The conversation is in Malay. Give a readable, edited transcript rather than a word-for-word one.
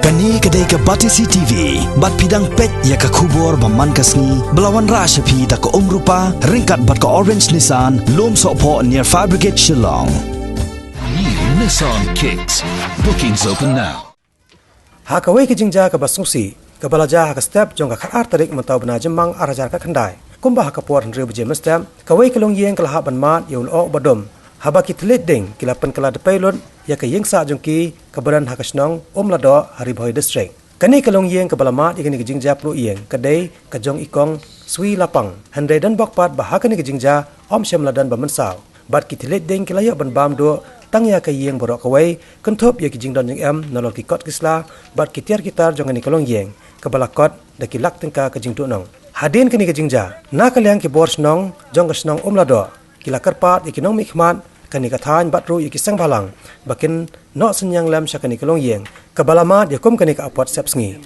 Kani kedai ke Batisi TV, bat pidang pet ya ke kubur baman kasni, belawan rasyapi tak ke rupa, ringkat bat ke Orange Nissan, lom sokpo near Fire Brigade Shillong. New Nissan Kicks. Bookings open now. Hakawai ke jingja ke basungsi, ke balaja ke step jong ke khar tarik mentau bena jemang arajar ke kendai. Kumba hakapor hendri beje mestem, kawai ke long yeng ke lahap ban mat yaul ok badom. Habaki telit ding kilapan kala depai lon ya ke yeng sa jongki keberan hakasnong lado Haribhoi district. Kani kelong yeng ke balamat ikani ke jingja plu yeng kedai ke jong ikong sui lapang. Handai dan bakpat bahakani ke jingja syamladan bamensau. Bat ki telit ding kilayak ban bam do tang ya ke yeng borok kawai kentop ya ki jingdon jeng nolol ki kot kisla bat ki tiar kitar jongani kelong yeng ke balakot da ki lak tengka ke jingdu nong. Hadin kani ke jingja na kalyang ki bor snong jong ke snong lado kila karpat ikinong mikmat kani kathan batru iki sang balang bakin no senyang lam syakani kelong yeng kabalamat yakum kani ka apot sepsngi